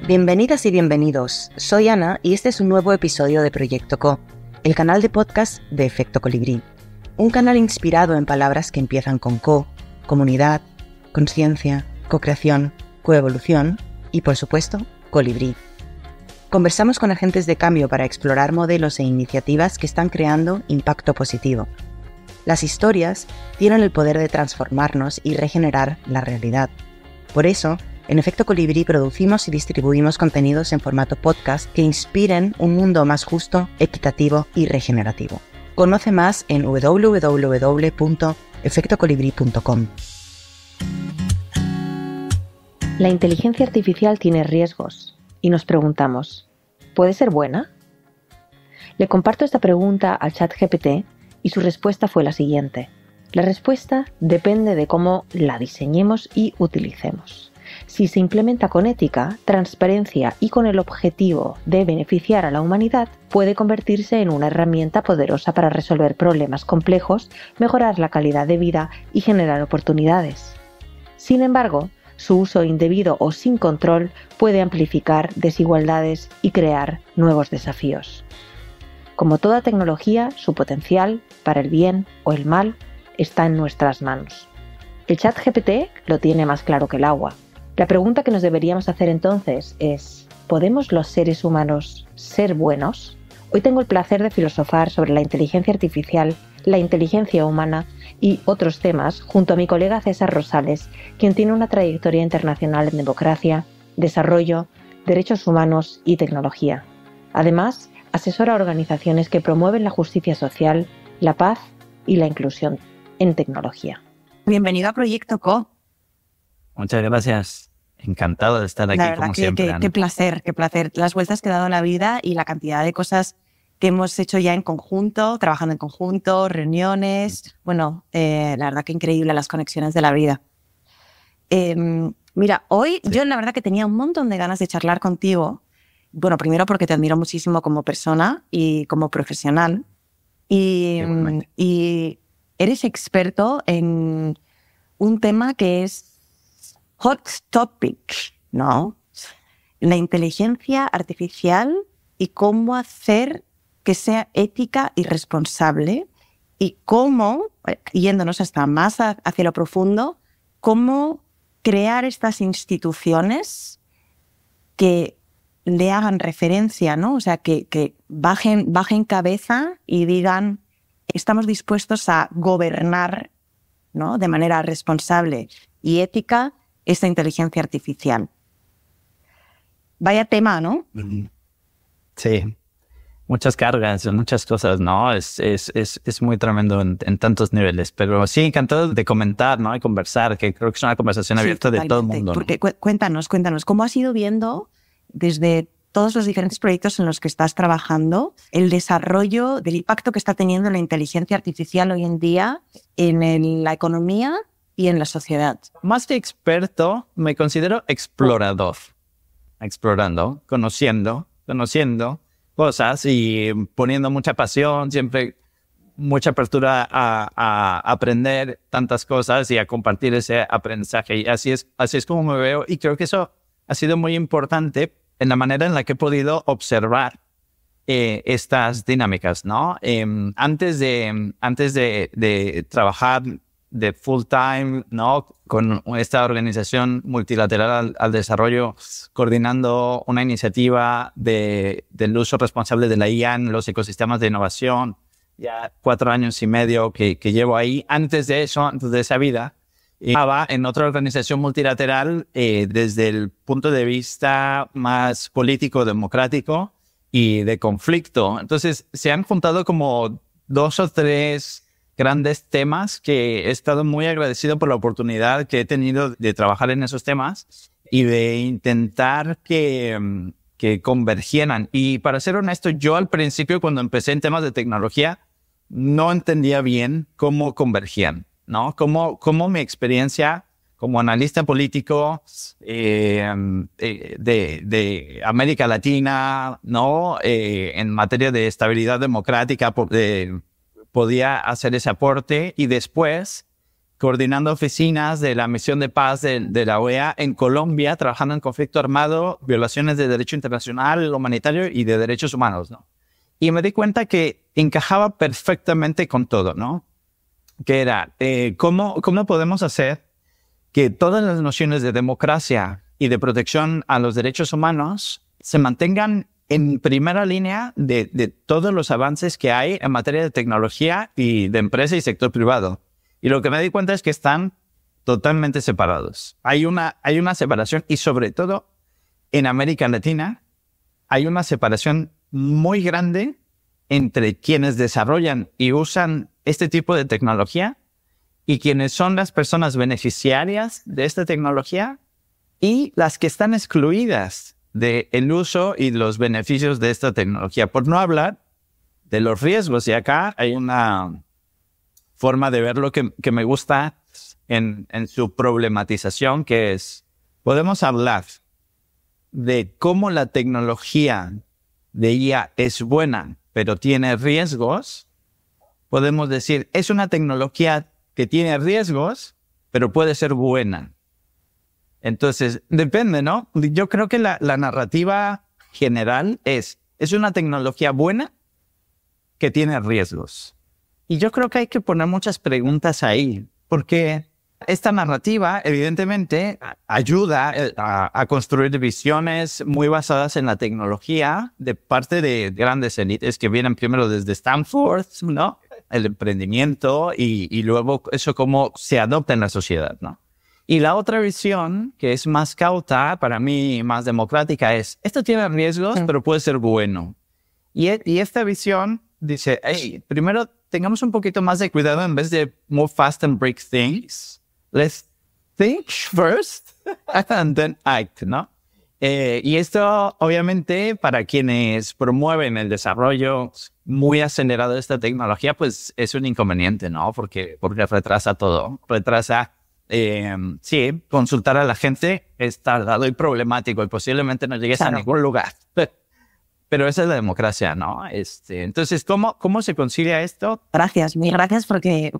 Bienvenidas y bienvenidos, soy Ana y este es un nuevo episodio de Proyecto Co, el canal de podcast de Efecto Colibrí. Un canal inspirado en palabras que empiezan con co, comunidad, conciencia, co-creación, coevolución y, por supuesto, colibrí. Conversamos con agentes de cambio para explorar modelos e iniciativas que están creando impacto positivo. Las historias tienen el poder de transformarnos y regenerar la realidad. Por eso, en Efecto Colibrí producimos y distribuimos contenidos en formato podcast que inspiren un mundo más justo, equitativo y regenerativo. Conoce más en www.efectocolibri.com. La inteligencia artificial tiene riesgos y nos preguntamos, ¿puede ser buena? Le comparto esta pregunta al ChatGPT y su respuesta fue la siguiente. La respuesta depende de cómo la diseñemos y utilicemos. Si se implementa con ética, transparencia y con el objetivo de beneficiar a la humanidad, puede convertirse en una herramienta poderosa para resolver problemas complejos, mejorar la calidad de vida y generar oportunidades. Sin embargo, su uso indebido o sin control puede amplificar desigualdades y crear nuevos desafíos. Como toda tecnología, su potencial, para el bien o el mal, está en nuestras manos. El ChatGPT lo tiene más claro que el agua. La pregunta que nos deberíamos hacer entonces es, ¿podemos los seres humanos ser buenos? Hoy tengo el placer de filosofar sobre la inteligencia artificial, la inteligencia humana y otros temas junto a mi colega César Rosales, quien tiene una trayectoria internacional en democracia, desarrollo, derechos humanos y tecnología. Además, asesora a organizaciones que promueven la justicia social, la paz y la inclusión en tecnología. Bienvenido a Proyecto Co. Muchas gracias. Encantado de estar aquí, la verdad como siempre. Qué placer, qué placer. Las vueltas que he dado a la vida y la cantidad de cosas que hemos hecho ya en conjunto, trabajando en conjunto, reuniones. Bueno, la verdad que increíble las conexiones de la vida. Mira, hoy yo la verdad que tenía un montón de ganas de charlar contigo. Bueno, primero porque te admiro muchísimo como persona y como profesional. Y eres experto en un tema que es hot topic, ¿no? La inteligencia artificial y cómo hacer que sea ética y responsable y cómo, yéndonos hasta más hacia lo profundo, cómo crear estas instituciones que le hagan referencia, ¿no? O sea, que bajen cabeza y digan, estamos dispuestos a gobernar, ¿no? De manera responsable y ética esta inteligencia artificial. Vaya tema, ¿no? Sí, muchas cargas, muchas cosas, ¿no? Es muy tremendo en tantos niveles, pero sí, encantado de comentar, ¿no? Y conversar, que creo que es una conversación abierta de todo el mundo, ¿no? Porque cuéntanos, ¿cómo has ido viendo desde todos los diferentes proyectos en los que estás trabajando el desarrollo del impacto que está teniendo la inteligencia artificial hoy en día en la economía y en la sociedad? Más que experto, me considero explorador. Explorando, conociendo cosas y poniendo mucha pasión, siempre mucha apertura a aprender tantas cosas y a compartir ese aprendizaje. Y así es como me veo. Y creo que eso ha sido muy importante en la manera en la que he podido observar estas dinámicas, ¿no? Antes de trabajar de full time, ¿no? Con esta organización multilateral al desarrollo, coordinando una iniciativa del uso responsable de la IA en los ecosistemas de innovación. Ya 4 años y medio que llevo ahí. Antes de eso, antes de esa vida, estaba en otra organización multilateral desde el punto de vista más político, democrático y de conflicto. Entonces, se han juntado como 2 o 3 grandes temas que he estado muy agradecido por la oportunidad que he tenido de trabajar en esos temas y de intentar que convergieran. Y para ser honesto, yo al principio, cuando empecé en temas de tecnología, no entendía bien cómo convergían, ¿no? Cómo mi experiencia como analista político de América Latina, ¿no? En materia de estabilidad democrática, podía hacer ese aporte y después coordinando oficinas de la misión de paz de la OEA en Colombia, trabajando en conflicto armado, violaciones de derecho internacional, humanitario y de derechos humanos, ¿no? Y me di cuenta que encajaba perfectamente con todo, ¿no? Que era, ¿cómo podemos hacer que todas las nociones de democracia y de protección a los derechos humanos se mantengan en primera línea de todos los avances que hay en materia de tecnología y de empresa y sector privado? Y lo que me di cuenta es que están totalmente separados. Hay una separación, y sobre todo en América Latina hay una separación muy grande entre quienes desarrollan y usan este tipo de tecnología y quienes son las personas beneficiarias de esta tecnología y las que están excluidas del uso y los beneficios de esta tecnología. Por no hablar de los riesgos. Y acá hay una forma de verlo que me gusta en su problematización, que es, podemos hablar de cómo la tecnología de IA es buena, pero tiene riesgos. Podemos decir, es una tecnología que tiene riesgos, pero puede ser buena. Entonces, depende, ¿no? Yo creo que la narrativa general es una tecnología buena que tiene riesgos. Y yo creo que hay que poner muchas preguntas ahí, porque esta narrativa, evidentemente, ayuda a construir visiones muy basadas en la tecnología de parte de grandes élites que vienen primero desde Stanford, ¿no? El emprendimiento y luego eso cómo se adopta en la sociedad, ¿no? Y la otra visión, que es más cauta, para mí más democrática, es, esto tiene riesgos, pero puede ser bueno. Y esta visión dice, hey, primero tengamos un poquito más de cuidado en vez de move fast and break things. Let's think first and then act, ¿no? Y esto, obviamente, para quienes promueven el desarrollo muy acelerado de esta tecnología, pues es un inconveniente, ¿no? Porque retrasa todo. Retrasa, sí, consultar a la gente es tardado y problemático y posiblemente no llegues a ningún lugar. Pero esa es la democracia, ¿no? Entonces, ¿cómo se concilia esto? Gracias, mil gracias, porque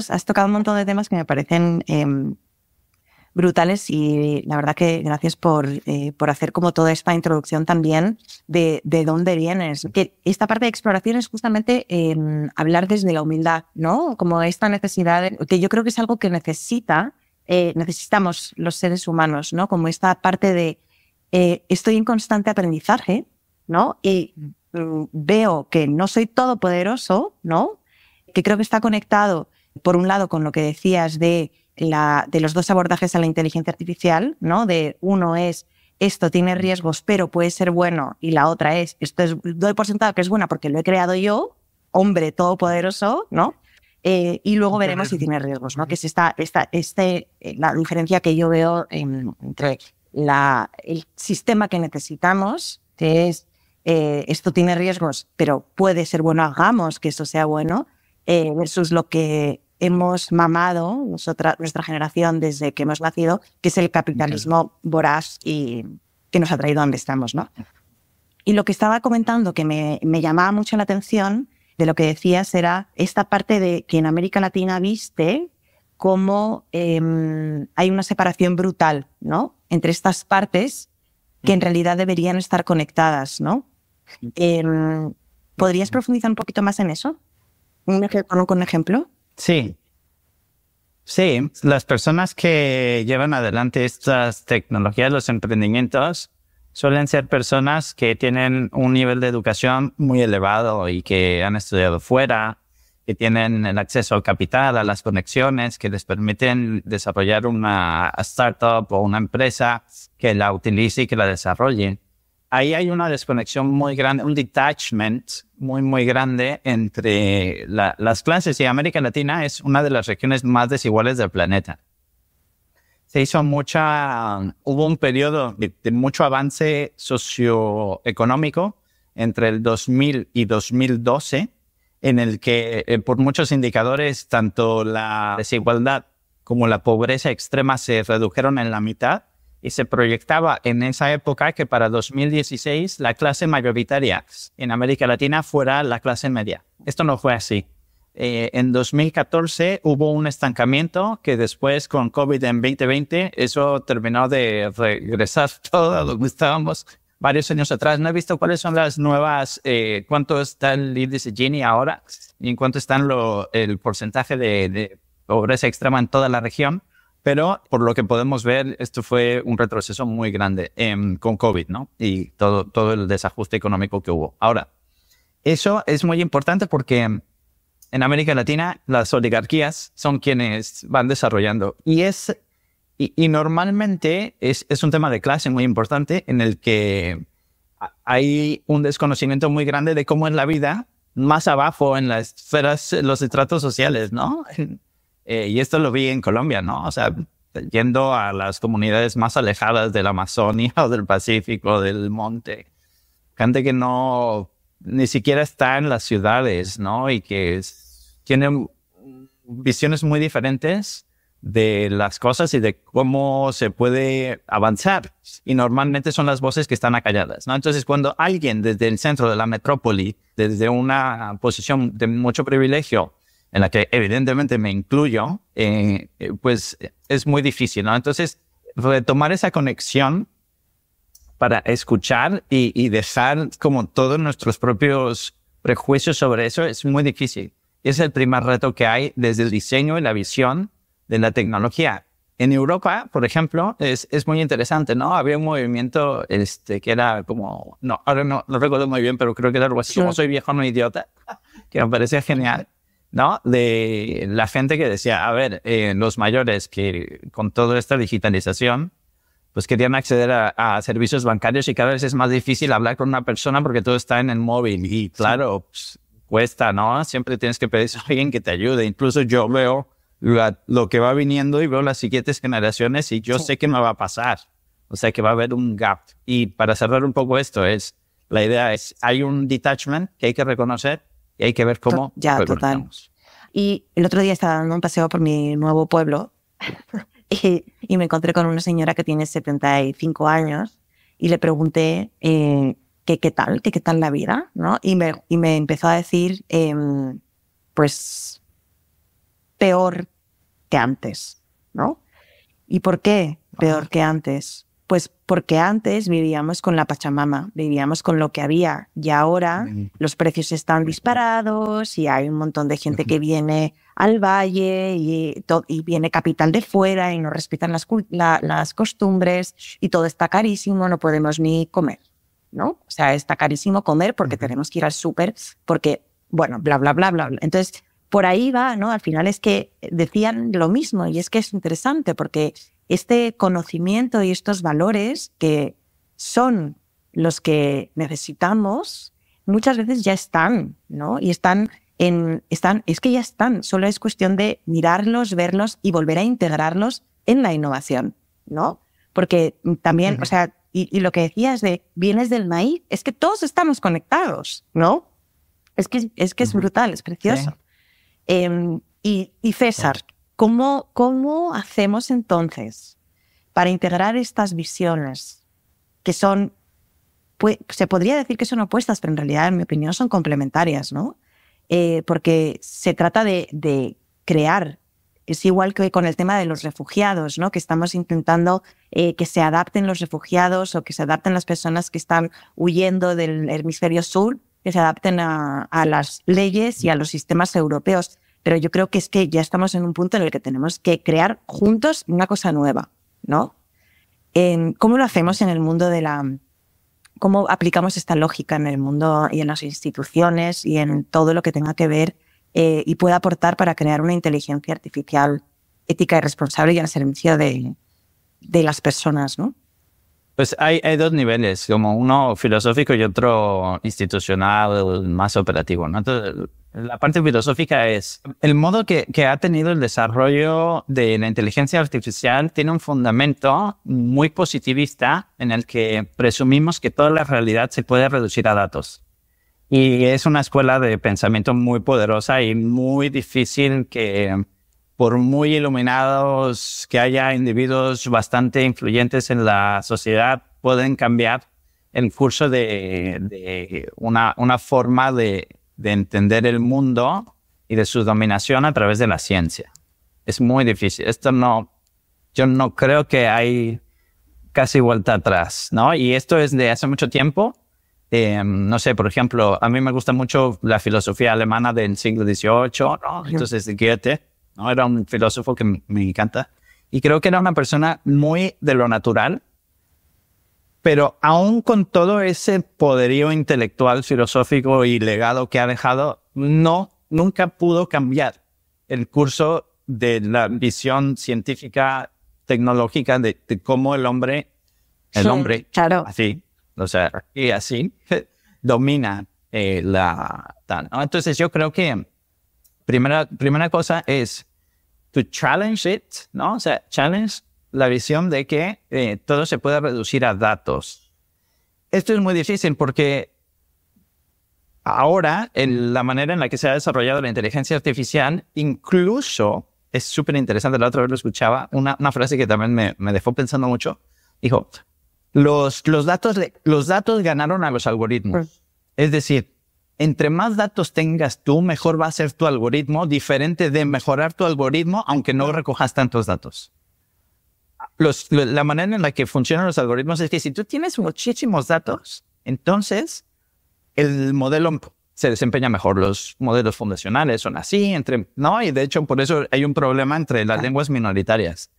has tocado un montón de temas que me parecen brutales, y la verdad que gracias por hacer como toda esta introducción también de dónde vienes. Que esta parte de exploración es justamente hablar desde la humildad, ¿no? Como esta necesidad, que yo creo que es algo que necesitamos los seres humanos, ¿no? Como esta parte de estoy en constante aprendizaje, ¿no? Y veo que no soy todopoderoso, ¿no? Que creo que está conectado, por un lado, con lo que decías de los dos abordajes a la inteligencia artificial, ¿no? De uno es, esto tiene riesgos, pero puede ser bueno, y la otra es, doy por sentado que es buena porque lo he creado yo, hombre todopoderoso, ¿no? Y luego veremos si tiene riesgos, ¿no? Que es la diferencia que yo veo entre el sistema que necesitamos, que es esto tiene riesgos, pero puede ser bueno, hagamos que esto sea bueno, versus lo que hemos mamado nuestra generación desde que hemos nacido, que es el capitalismo voraz y que nos ha traído a donde estamos, ¿no? Y lo que estaba comentando que me llamaba mucho la atención de lo que decías era esta parte de que en América Latina viste cómo hay una separación brutal, ¿no? Entre estas partes que en realidad deberían estar conectadas, ¿no? ¿Podrías profundizar un poquito más en eso? ¿Con un ejemplo? Sí. Sí, las personas que llevan adelante estas tecnologías, los emprendimientos, suelen ser personas que tienen un nivel de educación muy elevado y que han estudiado fuera, que tienen el acceso al capital, a las conexiones, que les permiten desarrollar una startup o una empresa que la utilice y que la desarrolle. Ahí hay una desconexión muy grande, un detachment muy, muy grande entre las clases. Y América Latina es una de las regiones más desiguales del planeta. Hubo un periodo de mucho avance socioeconómico entre el 2000 y 2012, en el que por muchos indicadores tanto la desigualdad como la pobreza extrema se redujeron en la mitad, y se proyectaba en esa época que para 2016 la clase mayoritaria en América Latina fuera la clase media. Esto no fue así. En 2014 hubo un estancamiento que después con COVID en 2020 eso terminó de regresar todo a lo que estábamos varios años atrás. No he visto cuáles son las nuevas, cuánto está el índice Gini ahora y en cuánto está el porcentaje de pobreza extrema en toda la región. Pero por lo que podemos ver, esto fue un retroceso muy grande con COVID, ¿no? Y todo el desajuste económico que hubo. Ahora, eso es muy importante porque en América Latina las oligarquías son quienes van desarrollando. Y normalmente es un tema de clase muy importante en el que hay un desconocimiento muy grande de cómo es la vida más abajo en las esferas, los estratos sociales, ¿no? Y esto lo vi en Colombia, ¿no? O sea, yendo a las comunidades más alejadas de la Amazonia o del Pacífico, del monte. Gente que no ni siquiera está en las ciudades, ¿no? Y que tienen visiones muy diferentes de las cosas y de cómo se puede avanzar. Y normalmente son las voces que están acalladas, ¿no? Entonces, cuando alguien desde el centro de la metrópoli, desde una posición de mucho privilegio, en la que evidentemente me incluyo, pues es muy difícil, ¿no? Entonces, retomar esa conexión para escuchar y dejar como todos nuestros propios prejuicios sobre eso es muy difícil. Es el primer reto que hay desde el diseño y la visión de la tecnología. En Europa, por ejemplo, es muy interesante, ¿no? Había un movimiento que era como... No, ahora no recuerdo muy bien, pero creo que era algo así como soy viejo, no idiota, que me parecía genial, ¿no? De la gente que decía, a ver, los mayores que con toda esta digitalización pues querían acceder a servicios bancarios y cada vez es más difícil hablar con una persona porque todo está en el móvil y claro, pues, cuesta, ¿no? Siempre tienes que pedir a alguien que te ayude. Incluso yo veo lo que va viniendo y veo las siguientes generaciones y yo sé que me va a pasar. O sea que va a haber un gap. Y para cerrar un poco esto, la idea es, hay un detachment que hay que reconocer y hay que ver cómo ya, total. Y el otro día estaba dando un paseo por mi nuevo pueblo y me encontré con una señora que tiene 75 años y le pregunté qué tal la vida, ¿no? Y me empezó a decir, pues, peor que antes, ¿no? ¿Y por qué peor que antes? Pues porque antes vivíamos con la Pachamama, vivíamos con lo que había y ahora los precios están disparados y hay un montón de gente que viene al valle y viene capital de fuera y no respetan las costumbres y todo está carísimo, no podemos ni comer, ¿no? O sea, está carísimo comer porque tenemos que ir al súper, porque, bueno, bla, bla, bla, bla, bla. Entonces, por ahí va, ¿no? Al final es que decían lo mismo y es que es interesante porque este conocimiento y estos valores que son los que necesitamos, muchas veces ya están, ¿no? Y es que ya están, solo es cuestión de mirarlos, verlos y volver a integrarlos en la innovación, ¿no? Porque también, o sea, y lo que decías de bienes del maíz, es que todos estamos conectados, ¿no? Es que es brutal, es precioso. Sí. Y César, ¿cómo hacemos entonces para integrar estas visiones que son, pues, se podría decir que son opuestas, pero en realidad, en mi opinión, son complementarias, ¿no? Porque se trata de crear, es igual que con el tema de los refugiados, ¿no? Que estamos intentando que se adapten los refugiados o que se adapten las personas que están huyendo del hemisferio sur, que se adapten a las leyes y a los sistemas europeos. Pero yo creo que es que ya estamos en un punto en el que tenemos que crear juntos una cosa nueva, ¿no? ¿Cómo lo hacemos en el mundo cómo aplicamos esta lógica en el mundo y en las instituciones y en todo lo que tenga que ver y pueda aportar para crear una inteligencia artificial ética y responsable y al servicio de las personas, ¿no? Pues hay dos niveles, como uno filosófico y otro institucional, más operativo, ¿no? Entonces, la parte filosófica es el modo que ha tenido el desarrollo de la inteligencia artificial tiene un fundamento muy positivista en el que presumimos que toda la realidad se puede reducir a datos. Y es una escuela de pensamiento muy poderosa y muy difícil que, por muy iluminados que haya individuos bastante influyentes en la sociedad, pueden cambiar el curso de una forma de entender el mundo y de su dominación a través de la ciencia. Es muy difícil. Yo no creo que hay casi vuelta atrás, ¿no? Y esto es de hace mucho tiempo. No sé, por ejemplo, a mí me gusta mucho la filosofía alemana del siglo XVIII, ¿no? Entonces, Goethe, ¿no? Era un filósofo que me encanta. Y creo que era una persona muy de lo natural, pero aún con todo ese poderío intelectual, filosófico y legado que ha dejado, nunca pudo cambiar el curso de la visión científica, tecnológica de cómo el hombre, claro. así, o sea, y así domina ¿no? Entonces yo creo que primera cosa es to challenge it, ¿no? O sea, challenge la visión de que todo se puede reducir a datos. Esto es muy difícil porque ahora, en la manera en la que se ha desarrollado la inteligencia artificial, incluso es súper interesante. La otra vez lo escuchaba, una frase que también me dejó pensando mucho. Dijo, los datos ganaron a los algoritmos. Es decir, entre más datos tengas tú, mejor va a ser tu algoritmo, diferente de mejorar tu algoritmo, aunque no recojas tantos datos. La manera en la que funcionan los algoritmos es que si tú tienes muchísimos datos, entonces el modelo se desempeña mejor. Los modelos fundacionales son así, ¿no? Y de hecho, por eso hay un problema entre las lenguas minoritarias.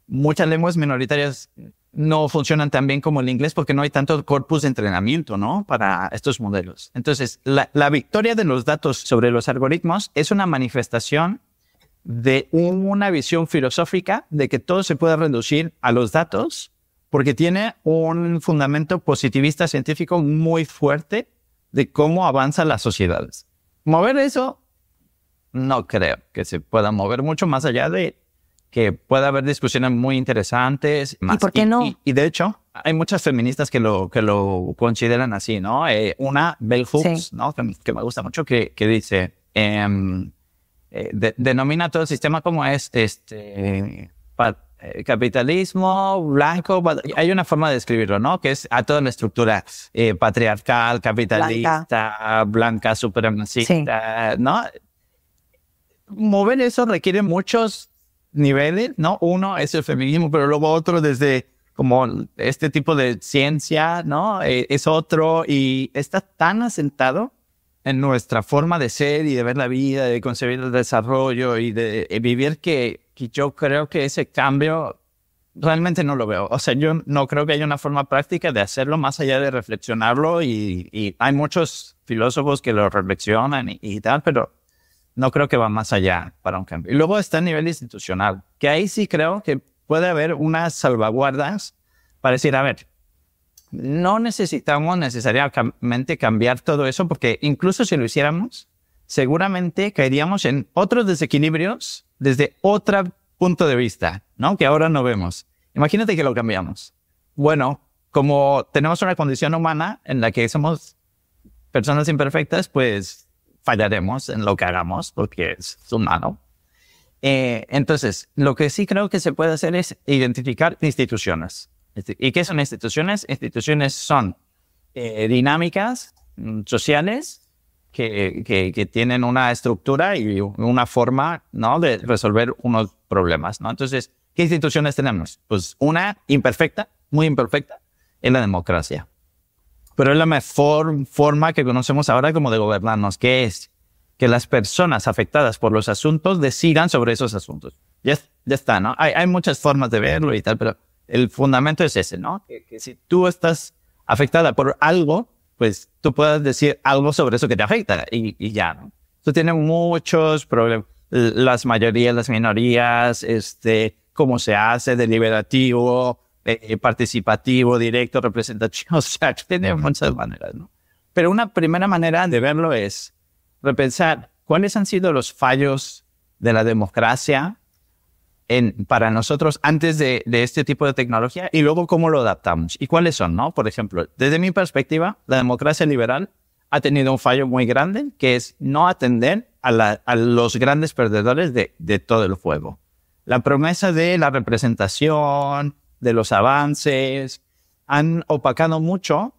Muchas lenguas minoritarias no funcionan tan bien como el inglés porque no hay tanto corpus de entrenamiento, ¿no? Para estos modelos. Entonces, la victoria de los datos sobre los algoritmos es una manifestación de una visión filosófica de que todo se puede reducir a los datos porque tiene un fundamento positivista científico muy fuerte de cómo avanzan las sociedades. Mover eso, no creo que se pueda mover mucho más allá de que pueda haber discusiones muy interesantes. ¿Y por qué no? Y de hecho, hay muchas feministas que lo consideran así, ¿no? Una, Bell Hooks, sí, ¿no? Que me gusta mucho, que dice, denomina todo el sistema como capitalismo blanco. Hay una forma de describirlo, ¿no? Que es a toda la estructura patriarcal, capitalista, blanca supremacista, sí, ¿no? Mover eso requiere muchos niveles, ¿no? Uno es el feminismo, pero luego otro desde como este tipo de ciencia, ¿no? Es otro y está tan asentado en nuestra forma de ser y de ver la vida, de concebir el desarrollo y de vivir que yo creo que ese cambio realmente no lo veo. O sea, yo no creo que haya una forma práctica de hacerlo más allá de reflexionarlo y hay muchos filósofos que lo reflexionan y tal, pero no creo que va más allá para un cambio. Y luego está el nivel institucional, que ahí sí creo que puede haber unas salvaguardas para decir, a ver, no necesitamos necesariamente cambiar todo eso, porque incluso si lo hiciéramos, seguramente caeríamos en otros desequilibrios desde otro punto de vista, ¿no? Que ahora no vemos. Imagínate que lo cambiamos. Bueno, como tenemos una condición humana en la que somos personas imperfectas, pues fallaremos en lo que hagamos porque es humano. Entonces, lo que sí creo que se puede hacer es identificar instituciones. ¿Y qué son instituciones? Instituciones son dinámicas sociales que tienen una estructura y una forma, ¿no?, de resolver unos problemas, ¿no? Entonces, ¿qué instituciones tenemos? Pues una imperfecta, muy imperfecta, es la democracia. Pero es la mejor forma que conocemos ahora como de gobernarnos, que es que las personas afectadas por los asuntos decidan sobre esos asuntos. Ya está, ¿no? Hay muchas formas de verlo y tal, pero el fundamento es ese, ¿no? Que si tú estás afectada por algo, pues tú puedes decir algo sobre eso que te afecta y ya, ¿no? Esto tiene muchos problemas. Las mayorías, las minorías, cómo se hace, deliberativo, participativo, directo, representativo. O sea, tiene muchas maneras, ¿no? Pero una primera manera de verlo es repensar cuáles han sido los fallos de la democracia para nosotros antes de este tipo de tecnología y luego cómo lo adaptamos y cuáles son, ¿no? Por ejemplo, desde mi perspectiva, la democracia liberal ha tenido un fallo muy grande, que es no atender a los grandes perdedores de todo el juego. La promesa de la representación, de los avances, han opacado mucho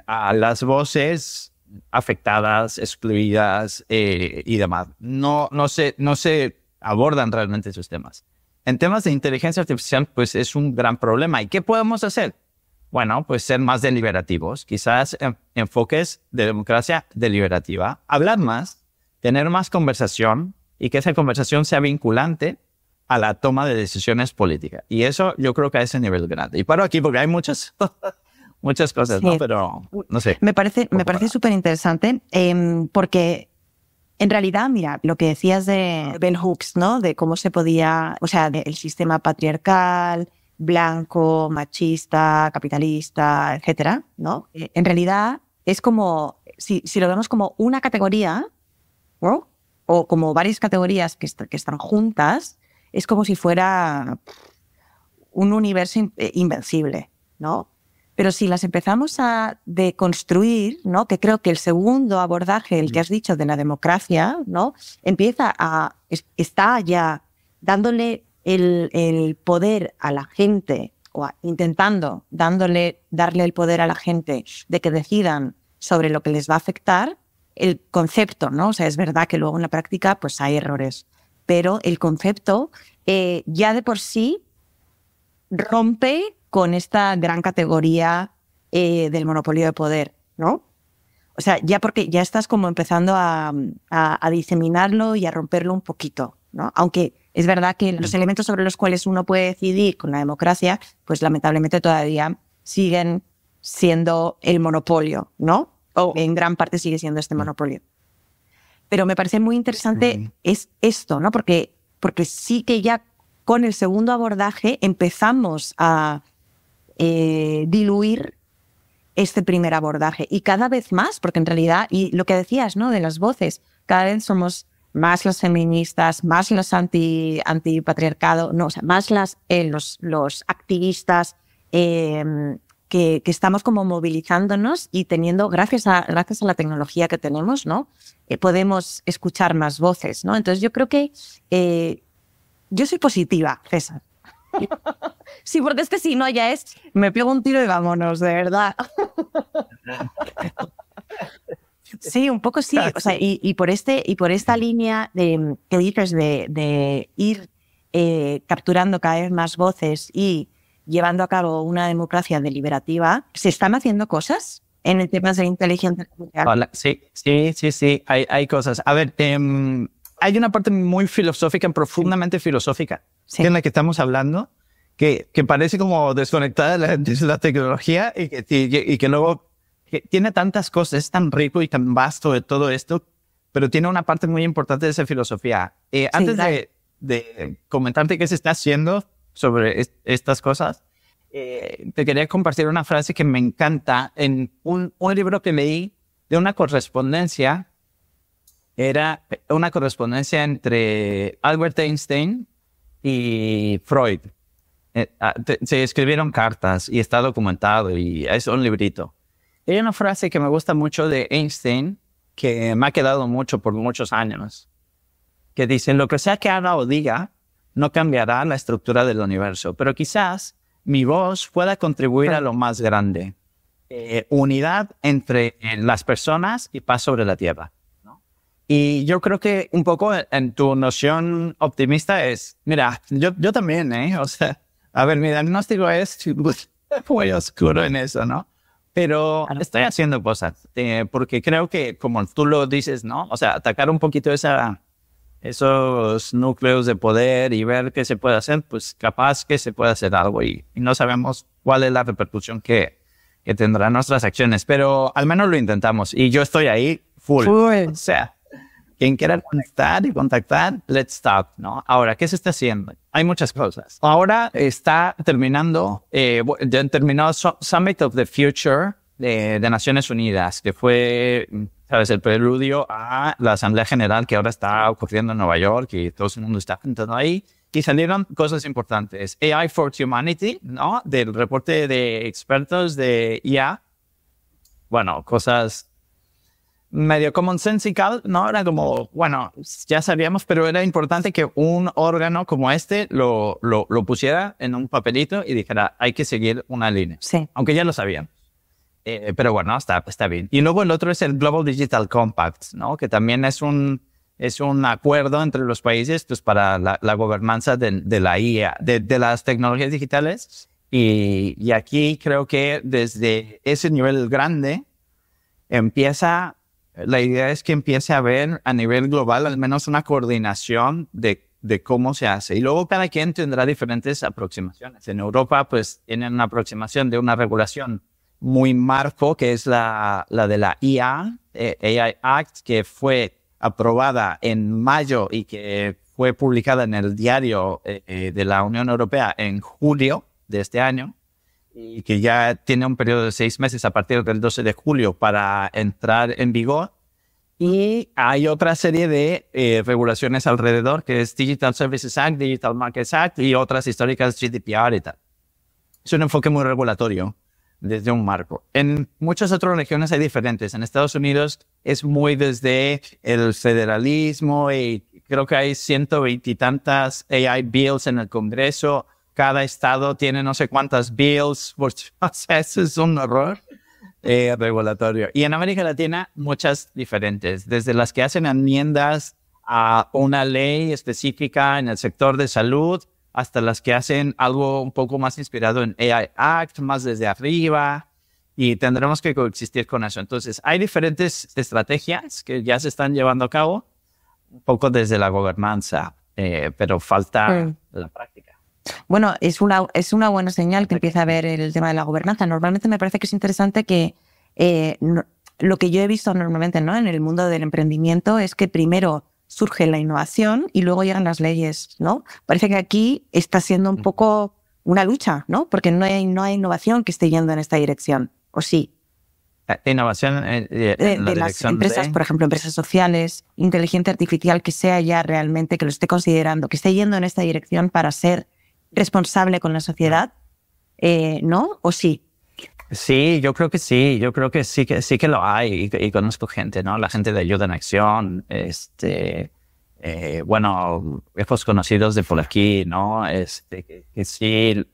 a las voces afectadas, excluidas y demás. No se abordan realmente esos temas. En temas de inteligencia artificial, pues es un gran problema. ¿Y qué podemos hacer? Bueno, pues ser más deliberativos, quizás enfoques de democracia deliberativa, hablar más, tener más conversación y que esa conversación sea vinculante a la toma de decisiones políticas. Y eso yo creo que a ese nivel grande. Y paro aquí porque hay muchas cosas, Sí. ¿no? Pero no sé. Me parece súper interesante porque en realidad, mira, lo que decías de Bell Hooks, ¿no? De cómo se podía, o sea, el sistema patriarcal, blanco, machista, capitalista, etcétera, ¿no? En realidad es como, si lo vemos como una categoría, ¿no? O como varias categorías que están juntas, es como si fuera un universo invencible, ¿no? Pero si las empezamos a deconstruir, ¿no? Que creo que el segundo abordaje, el que has dicho de la democracia, ¿no? Está ya dándole el poder a la gente, o intentando darle el poder a la gente de que decidan sobre lo que les va a afectar, el concepto, ¿no? O sea, es verdad que luego en la práctica pues hay errores, pero el concepto ya de por sí rompe con esta gran categoría del monopolio de poder, ¿no? O sea, ya porque ya estás como empezando a diseminarlo y a romperlo un poquito, ¿no? Aunque es verdad que los elementos sobre los cuales uno puede decidir con la democracia, pues lamentablemente todavía siguen siendo el monopolio, ¿no? O en gran parte sigue siendo este monopolio. Pero me parece muy interesante es esto, ¿no? Porque sí que ya con el segundo abordaje empezamos a diluir este primer abordaje. Y cada vez más, porque en realidad, y lo que decías, ¿no? De las voces, cada vez somos más las feministas, más los antipatriarcado, no, o sea, más los activistas que estamos como movilizándonos y teniendo, gracias a la tecnología que tenemos, ¿no? Podemos escuchar más voces, ¿no? Entonces yo creo que yo soy positiva, César. Sí, porque es que si no ya es, me pego un tiro y vámonos, de verdad. Sí, un poco sí. O sea, y por esta línea que dices de ir capturando cada vez más voces y llevando a cabo una democracia deliberativa, ¿se están haciendo cosas en el tema de inteligencia artificial? Hola. Sí. Hay cosas. A ver, hay una parte muy filosófica, profundamente filosófica, en la que estamos hablando, que parece como desconectada de la tecnología y que luego que tiene tantas cosas, es tan rico y tan vasto de todo esto, pero tiene una parte muy importante de esa filosofía. Antes de comentarte qué se está haciendo sobre estas cosas, te quería compartir una frase que me encanta en un libro que leí de una correspondencia. Era una correspondencia entre Albert Einstein y Freud. Se escribieron cartas y está documentado y es un librito. Hay una frase que me gusta mucho de Einstein que me ha quedado mucho por muchos años, que dice: lo que sea que haga o diga no cambiará la estructura del universo, pero quizás mi voz pueda contribuir a lo más grande. Unidad entre las personas y paz sobre la tierra. Y yo creo que un poco en tu noción optimista es, mira, yo también, o sea, a ver, mi diagnóstico es muy oscuro en eso, ¿no? Pero estoy haciendo cosas, porque creo que, como tú lo dices, ¿no? O sea, atacar un poquito esos núcleos de poder y ver qué se puede hacer, pues capaz que se puede hacer algo y no sabemos cuál es la repercusión que tendrán nuestras acciones, pero al menos lo intentamos y yo estoy ahí full. O sea, quien quiera conectar y contactar, let's talk, ¿no? Ahora, ¿qué se está haciendo? Hay muchas cosas. Ahora está terminando, ya terminó Summit of the Future de Naciones Unidas, que fue, ¿sabes?, el preludio a la Asamblea General que ahora está ocurriendo en Nueva York y todo el mundo está juntando ahí. Y salieron cosas importantes. AI for Humanity, ¿no? Del reporte de expertos de IA. Bueno, cosas medio commonsensical, ¿no? Era como, bueno, ya sabíamos, pero era importante que un órgano como este lo pusiera en un papelito y dijera, hay que seguir una línea. Sí. Aunque ya lo sabían. pero bueno, está bien. Y luego el otro es el Global Digital Compact, ¿no? Que también es un acuerdo entre los países pues, para la gobernanza de la IA, de las tecnologías digitales. Y aquí creo que desde ese nivel grande la idea es que empiece a haber a nivel global al menos una coordinación de cómo se hace. Y luego cada quien tendrá diferentes aproximaciones. En Europa, pues, tienen una aproximación de una regulación muy marco, que es la de la IA, AI Act, que fue aprobada en mayo y que fue publicada en el diario de la Unión Europea en julio de este año, y que ya tiene un periodo de 6 meses a partir del 12 de julio para entrar en vigor. Y hay otra serie de regulaciones alrededor, que es Digital Services Act, Digital Markets Act y otras históricas GDPR y tal. Es un enfoque muy regulatorio desde un marco. En muchas otras regiones hay diferentes. En Estados Unidos es muy desde el federalismo y creo que hay 120 y tantas AI bills en el Congreso. Cada estado tiene no sé cuántas bills. O sea, eso es un horror. Regulatorio. Y en América Latina, muchas diferentes, desde las que hacen enmiendas a una ley específica en el sector de salud, hasta las que hacen algo un poco más inspirado en AI Act, más desde arriba, y tendremos que coexistir con eso. Entonces, hay diferentes estrategias que ya se están llevando a cabo, un poco desde la gobernanza, pero falta la práctica. Bueno, es una buena señal que empieza a ver el tema de la gobernanza. Normalmente me parece que es interesante que lo que yo he visto normalmente, ¿no?, en el mundo del emprendimiento es que primero surge la innovación y luego llegan las leyes, ¿no? Parece que aquí está siendo un poco una lucha, ¿no? Porque no hay innovación que esté yendo en esta dirección, ¿o sí? Innovación de las empresas, por ejemplo, empresas sociales, inteligencia artificial, que sea ya realmente, que lo esté considerando, que esté yendo en esta dirección para ser responsable con la sociedad, ¿no? ¿O sí? Sí, yo creo que sí. Yo creo que sí que lo hay. Y conozco gente, ¿no? La gente de Ayuda en Acción, bueno, viejos conocidos de por aquí, ¿no? Que sí,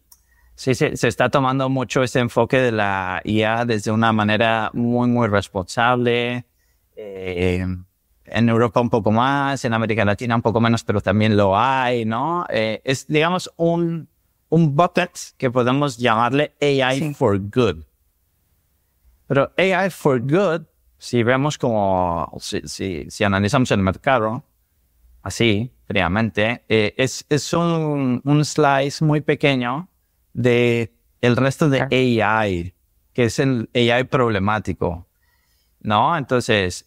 se está tomando mucho ese enfoque de la IA desde una manera muy, muy responsable. En Europa un poco más, en América Latina un poco menos, pero también lo hay, ¿no? Es, digamos, un bucket que podemos llamarle AI for Good. Pero AI for Good, si vemos si analizamos el mercado, así, fríamente, es un slice muy pequeño de el resto de AI, que es el AI problemático, ¿no? Entonces,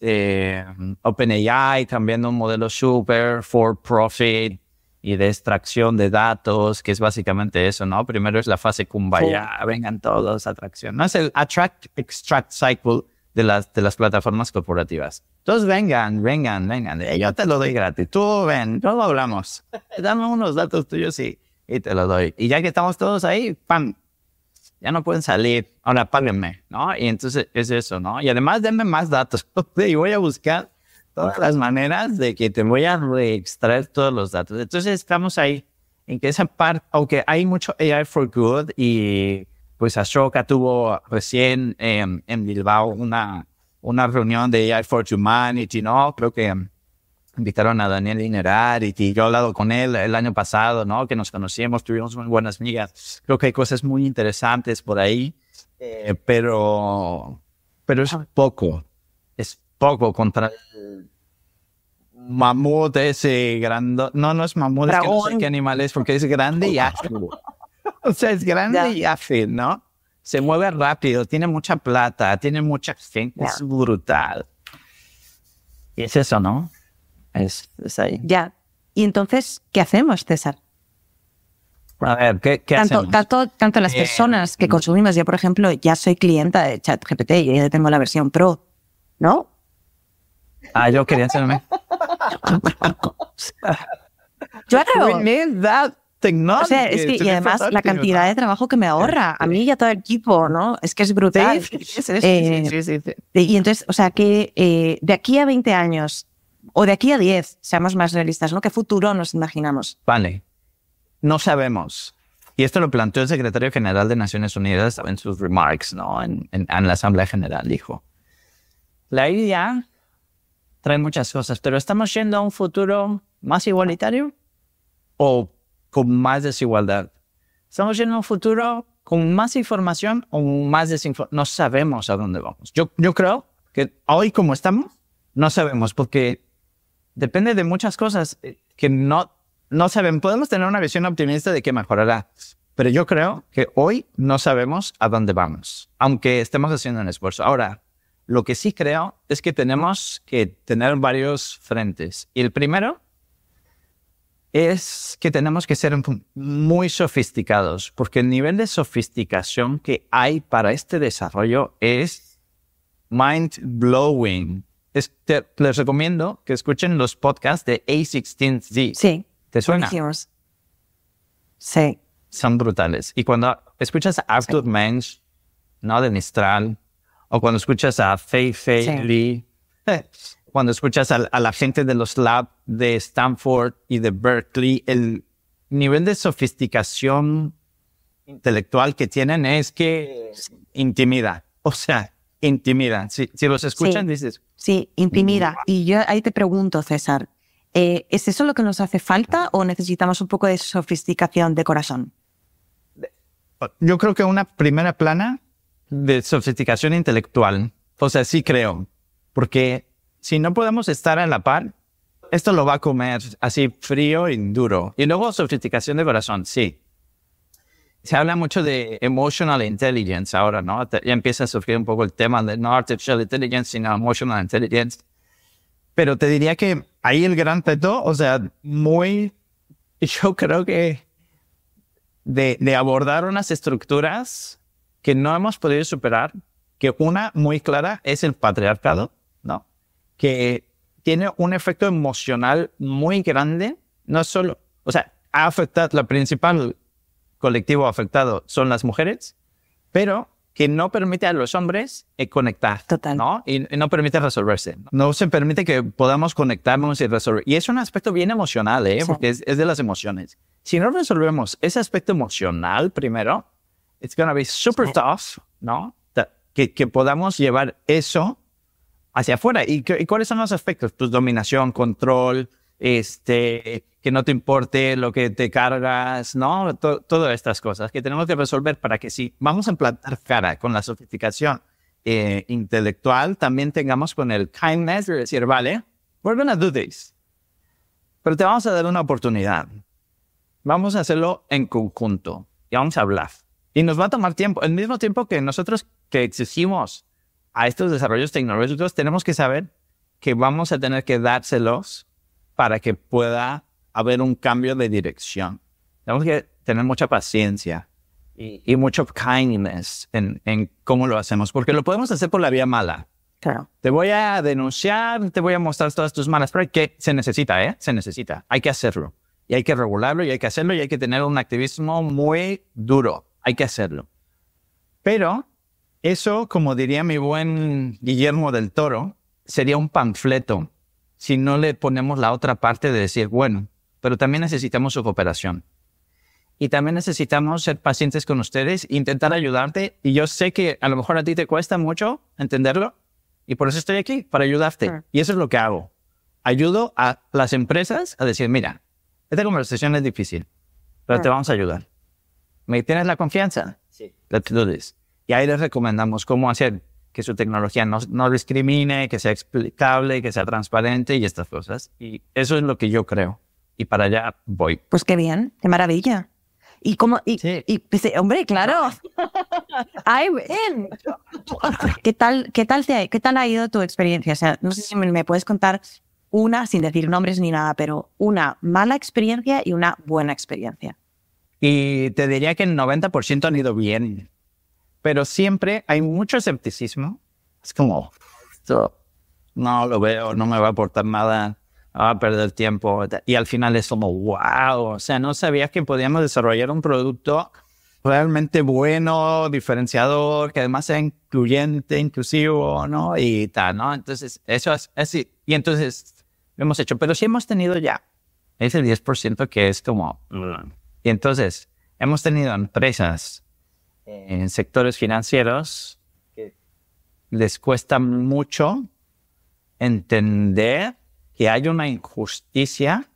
OpenAI también un modelo super for profit y de extracción de datos, que es básicamente eso, ¿no? Primero es la fase kumbaya, vengan todos, atracción. No es el extract cycle de las plataformas corporativas. Todos vengan, yo te lo doy gratis, tú ven, todos hablamos. Dame unos datos tuyos y te lo doy. Y ya que estamos todos ahí, ¡pam! Ya no pueden salir, ahora páguenme, ¿no? Y entonces es eso, ¿no? Y además denme más datos. Y voy a buscar todas las maneras de que te voy a reextraer todos los datos. Entonces estamos ahí, en que esa parte, aunque hay mucho AI for Good, y pues Ashoka tuvo recién en Bilbao una reunión de AI for Humanity, ¿no? Creo que invitaron a Daniel Inerari y yo he hablado con él el año pasado, ¿no? Que nos conocíamos, tuvimos muy buenas amigas. Creo que hay cosas muy interesantes por ahí, pero es poco contra el mamut ese grande. No es mamut, es que no sé qué animal es, porque es grande y ágil. O sea, es grande y ágil, ¿no? Se mueve rápido, tiene mucha plata, tiene mucha gente, es brutal. Y es eso, ¿no? Es ahí. Ya. Y entonces, ¿qué hacemos, César? A ver, ¿qué hacemos? Tanto las personas que consumimos, yo por ejemplo, ya soy clienta de ChatGPT, yo ya tengo la versión Pro, ¿no? Yo quería hacerme. Yo hago. O sea, es que, y además la cantidad de trabajo que me ahorra, a mí y a todo el equipo, ¿no? Es que es brutal. Sí. Y entonces, o sea, que de aquí a 20 años, o de aquí a 10, seamos más realistas, ¿no? ¿Qué futuro nos imaginamos? Vale. No sabemos. y esto lo planteó el secretario general de Naciones Unidas en sus remarks, ¿no? En la Asamblea General, dijo, la IA trae muchas cosas, pero ¿estamos yendo a un futuro más igualitario o con más desigualdad? ¿Estamos yendo a un futuro con más información o más desinformación? No sabemos a dónde vamos. Yo creo que hoy como estamos, no sabemos, porque depende de muchas cosas que no saben. Podemos tener una visión optimista de que mejorará, pero yo creo que hoy no sabemos a dónde vamos, aunque estemos haciendo un esfuerzo. Ahora, lo que sí creo es que tenemos que tener varios frentes. Y el primero es que tenemos que ser muy sofisticados, porque el nivel de sofisticación que hay para este desarrollo es mind-blowing. Les recomiendo que escuchen los podcasts de A16Z. Sí. ¿Te suena? Buenísimos. Sí. Son brutales. Y cuando escuchas a Arthur Mensch, ¿no? De Mistral, o cuando escuchas a Fei Li, cuando escuchas a la gente de los labs de Stanford y de Berkeley, el nivel de sofisticación intelectual que tienen es que intimida. O sea, intimida. Si los escuchan, dices... Sí, intimida. Wow. Y yo ahí te pregunto, César, ¿es eso lo que nos hace falta o necesitamos un poco de sofisticación de corazón? Yo creo que una primera plana de sofisticación intelectual. O sea, sí creo. Porque si no podemos estar a la par, esto lo va a comer así frío y duro. Y luego sofisticación de corazón, sí. Se habla mucho de emotional intelligence ahora, ¿no? Ya empieza a surgir un poco el tema de no artificial intelligence, sino emotional intelligence. Pero te diría que ahí el gran reto, o sea, yo creo que de abordar unas estructuras que no hemos podido superar, que una muy clara es el patriarcado, ¿no? Que tiene un efecto emocional muy grande, no solo, o sea, ha afectado, la principal colectivo afectado son las mujeres, pero que no permite a los hombres conectar. Total. ¿No? Y no permite resolverse. No se permite que podamos conectarnos y resolver. Y es un aspecto bien emocional, sí. Porque es de las emociones. Si no resolvemos ese aspecto emocional primero, it's going to be super tough, ¿no? Que podamos llevar eso hacia afuera. ¿Y cuáles son los aspectos? Pues dominación, control, que no te importe lo que te cargas, ¿no? Todas estas cosas que tenemos que resolver para que si vamos a plantar cara con la sofisticación intelectual, también tengamos con el kindness de decir, vale, we're going to do this. Pero te vamos a dar una oportunidad. Vamos a hacerlo en conjunto y vamos a hablar. Y nos va a tomar tiempo. Al mismo tiempo que nosotros que exigimos a estos desarrollos tecnológicos, tenemos que saber que vamos a tener que dárselos para que pueda haber un cambio de dirección. Tenemos que tener mucha paciencia y mucho kindness en cómo lo hacemos, porque lo podemos hacer por la vía mala. Claro. Te voy a denunciar, te voy a mostrar todas tus malas prácticas. Se necesita, se necesita. Hay que hacerlo. Y hay que regularlo, y hay que hacerlo, y hay que tener un activismo muy duro. Hay que hacerlo. Pero eso, como diría mi buen Guillermo del Toro, sería un panfleto si no le ponemos la otra parte de decir, bueno, pero también necesitamos su cooperación. Y también necesitamos ser pacientes con ustedes, intentar ayudarte. Y yo sé que a lo mejor a ti te cuesta mucho entenderlo, y por eso estoy aquí, para ayudarte. Y eso es lo que hago. Ayudo a las empresas a decir, mira, esta conversación es difícil, pero te vamos a ayudar. ¿Me tienes la confianza? Sí. Let's do this. Y ahí les recomendamos cómo hacer que su tecnología no discrimine, que sea explicable, que sea transparente y estas cosas. Y eso es lo que yo creo. Y para allá voy. Pues qué bien, qué maravilla. ¿Y cómo? Sí. Hombre, claro. ¡Ay, bien! ¿Qué tal ha ido tu experiencia? O sea, no sé si me puedes contar una, sin decir nombres ni nada, pero una mala experiencia y una buena experiencia. Y te diría que el 90% han ido bien. Pero siempre hay mucho escepticismo. Es como, esto no lo veo, no me va a aportar nada, va a perder tiempo. Y al final es como, wow, o sea, no sabía que podíamos desarrollar un producto realmente bueno, diferenciador, que además sea incluyente, inclusivo, ¿no? Y tal, ¿no? Entonces, eso es así. Y entonces, lo hemos hecho. Pero sí hemos tenido ya ese 10% que es como... Y entonces, hemos tenido empresas en sectores financieros que les cuesta mucho entender que hay una injusticia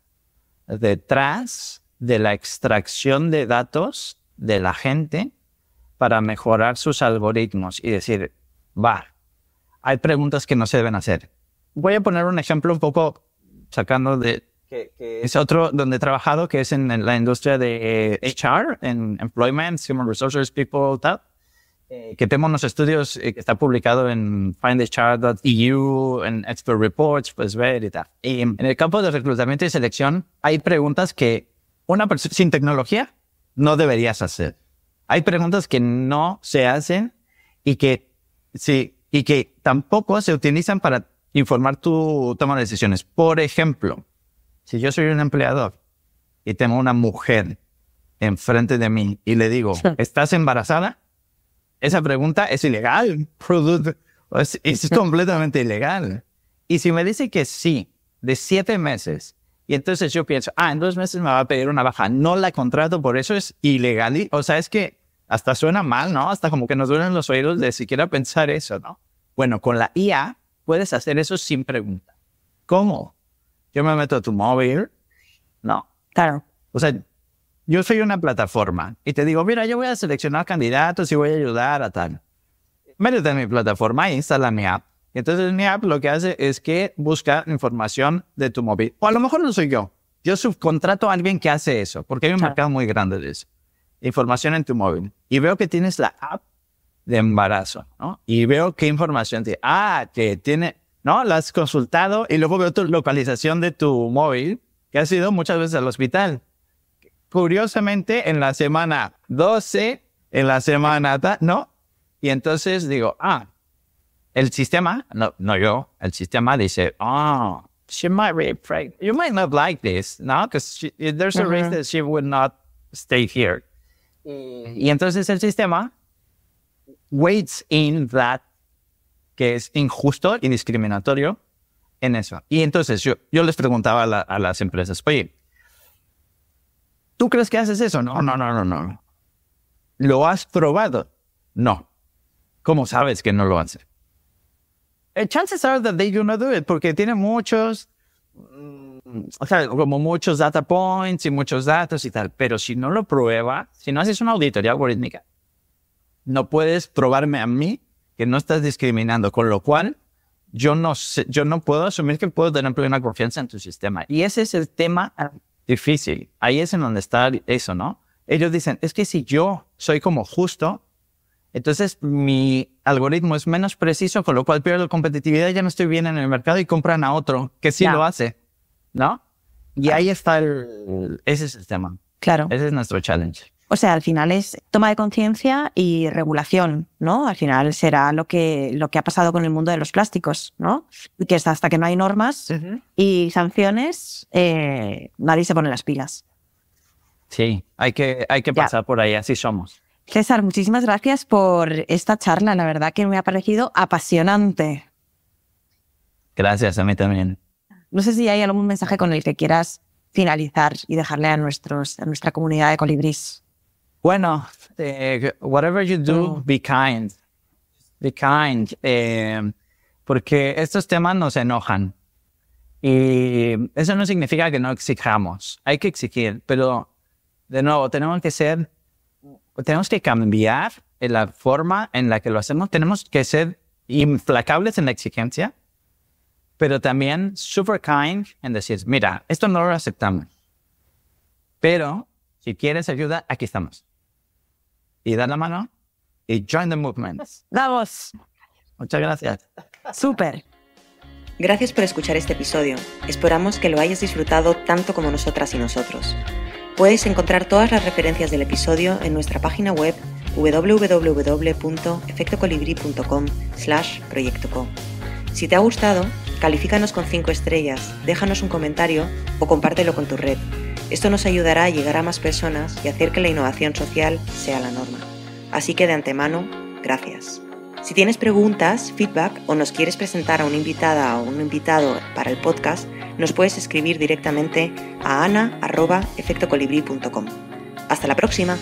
detrás de la extracción de datos de la gente para mejorar sus algoritmos y decir, hay preguntas que no se deben hacer. Voy a poner un ejemplo un poco sacando de... que es otro donde he trabajado, que es en la industria de HR, en Employment, Human Resources, People, tal. Que tenemos unos estudios que está publicado en findhr.eu, en Expert Reports, puedes ver y tal. Y en el campo de reclutamiento y selección hay preguntas que una persona sin tecnología no deberías hacer. Hay preguntas que no se hacen y que tampoco se utilizan para informar tu toma de decisiones. Por ejemplo, si yo soy un empleador y tengo una mujer enfrente de mí y le digo, ¿estás embarazada? Esa pregunta es ilegal. Es completamente ilegal. Y si me dice que sí, de 7 meses, y entonces yo pienso, en 2 meses me va a pedir una baja, no la contrato, por eso es ilegal. O sea, es que hasta suena mal, ¿no? Hasta como que nos duelen los oídos de siquiera pensar eso, ¿no? Bueno, con la IA puedes hacer eso sin pregunta. ¿Cómo? Yo me meto a tu móvil. No. Claro. O sea, yo soy una plataforma y te digo, mira, yo voy a seleccionar candidatos y voy a ayudar a tal. Métete en mi plataforma e instala mi app. Y entonces mi app lo que hace es que busca información de tu móvil. O a lo mejor no soy yo. Yo subcontrato a alguien que hace eso, porque hay un mercado muy grande de eso. Información en tu móvil. Y veo que tienes la app de embarazo, ¿no? Y veo qué información tiene. Que tiene, ¿no? La has consultado y luego veo tu localización de tu móvil, que has ido muchas veces al hospital. Curiosamente, en la semana 12, en la semana, ¿no? Y entonces digo, el sistema, no yo, el sistema dice, she might be pregnant. You might not like this, ¿no? Because there's a risk that she would not stay here. Y entonces el sistema weights in that, que es injusto y discriminatorio en eso. Y entonces yo les preguntaba a las empresas, oye, ¿tú crees que haces eso? No. ¿Lo has probado? No. ¿Cómo sabes que no lo hace? Chances are that they do not do it, porque tiene muchos, como muchos data points y muchos datos y tal. Pero si no lo prueba, si no haces una auditoría algorítmica, no puedes probarme a mí que no estás discriminando, con lo cual yo no puedo asumir que puedo tener plena confianza en tu sistema. Y ese es el tema difícil. Ahí es en donde está eso, ¿no? Ellos dicen, es que si yo soy como justo, entonces mi algoritmo es menos preciso, con lo cual pierdo competitividad, ya no estoy bien en el mercado y compran a otro que sí lo hace, ¿no? Y ahí está ese es el tema. Claro. Ese es nuestro challenge. O sea, al final es toma de conciencia y regulación, ¿no? Al final será lo que ha pasado con el mundo de los plásticos, ¿no? Que es hasta que no hay normas y sanciones, nadie se pone las pilas. Sí, hay que pasar por ahí, así somos. César, muchísimas gracias por esta charla. La verdad que me ha parecido apasionante. Gracias, a mí también. No sé si hay algún mensaje con el que quieras finalizar y dejarle a nuestra comunidad de colibrís. Bueno, whatever you do, be kind. Be kind. Porque estos temas nos enojan. Y eso no significa que no exijamos. Hay que exigir, pero de nuevo, tenemos que cambiar en la forma en la que lo hacemos. Tenemos que ser implacables en la exigencia, pero también super kind en decir, mira, esto no lo aceptamos. Pero si quieres ayuda, aquí estamos. Y dar la mano y join the movement. ¡Vamos! Muchas gracias. ¡Súper! Gracias por escuchar este episodio. Esperamos que lo hayas disfrutado tanto como nosotras y nosotros. Puedes encontrar todas las referencias del episodio en nuestra página web www.efectocolibri.com/proyectoco. Si te ha gustado, califícanos con 5 estrellas, déjanos un comentario o compártelo con tu red. Esto nos ayudará a llegar a más personas y hacer que la innovación social sea la norma. Así que de antemano, gracias. Si tienes preguntas, feedback o nos quieres presentar a una invitada o un invitado para el podcast, nos puedes escribir directamente a ana@efectocolibri.com. Hasta la próxima.